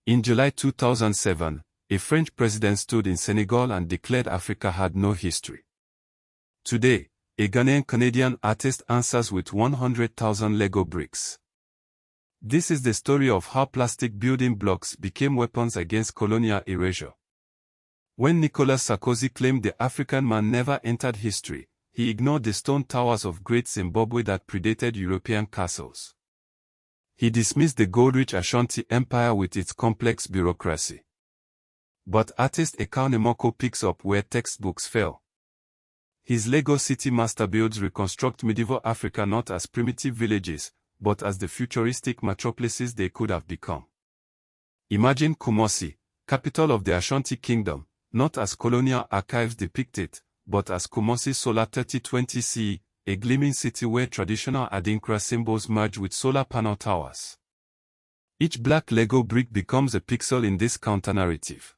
In July 2007, a French president stood in Senegal and declared Africa had no history. Today, a Ghanaian-Canadian artist answers with 100,000 Lego bricks. This is the story of how plastic building blocks became weapons against colonial erasure. When Nicolas Sarkozy claimed the African man never entered history, he ignored the stone towers of Great Zimbabwe that predated European castles. He dismissed the gold-rich Ashanti Empire with its complex bureaucracy. But artist Ekau Nemoko picks up where textbooks fail. His Lego city masterbuilds reconstruct medieval Africa not as primitive villages, but as the futuristic metropolises they could have become. Imagine Kumasi, capital of the Ashanti Kingdom, not as colonial archives depict it, but as Kumasi Solar 3020 CE, a gleaming city where traditional Adinkra symbols merge with solar panel towers. Each black Lego brick becomes a pixel in this counter-narrative.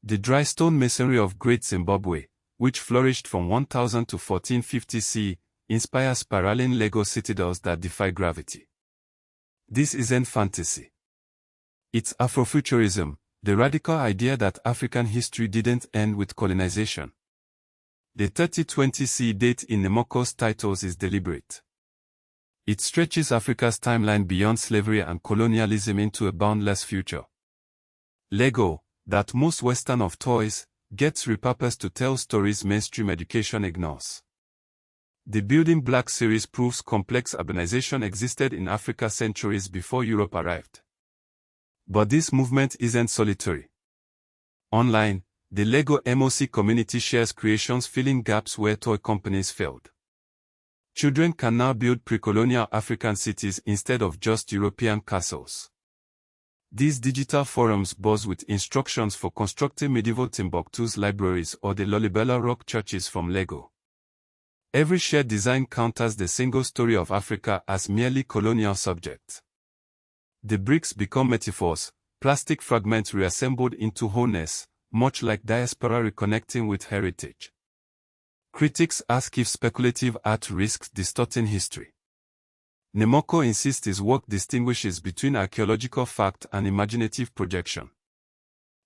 The dry stone masonry of Great Zimbabwe, which flourished from 1000 to 1450 CE, inspires spiraling Lego citadels that defy gravity. This isn't fantasy. It's Afrofuturism, the radical idea that African history didn't end with colonization. The 3020 CE date in Nemoko's titles is deliberate. It stretches Africa's timeline beyond slavery and colonialism into a boundless future. Lego, that most Western of toys, gets repurposed to tell stories mainstream education ignores. The Building Block series proves complex urbanization existed in Africa centuries before Europe arrived. But this movement isn't solitary. Online, the Lego MOC community shares creations filling gaps where toy companies failed. Children can now build pre-colonial African cities instead of just European castles. These digital forums buzz with instructions for constructing medieval Timbuktu's libraries or the Lalibela rock churches from Lego. Every shared design counters the single story of Africa as merely colonial subject. The bricks become metaphors, plastic fragments reassembled into wholeness, much like diaspora reconnecting with heritage. Critics ask if speculative art risks distorting history. Nemoko insists his work distinguishes between archaeological fact and imaginative projection.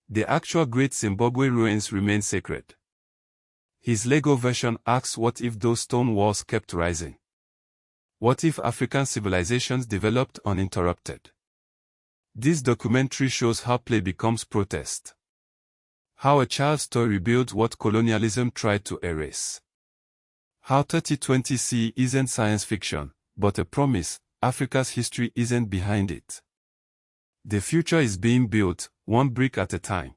The actual Great Zimbabwe ruins remain sacred. His Lego version asks what if those stone walls kept rising? What if African civilizations developed uninterrupted? This documentary shows how play becomes protest. How a child's story rebuilds what colonialism tried to erase. How 3020 CE isn't science fiction, but a promise. Africa's history isn't behind it. The future is being built, one brick at a time.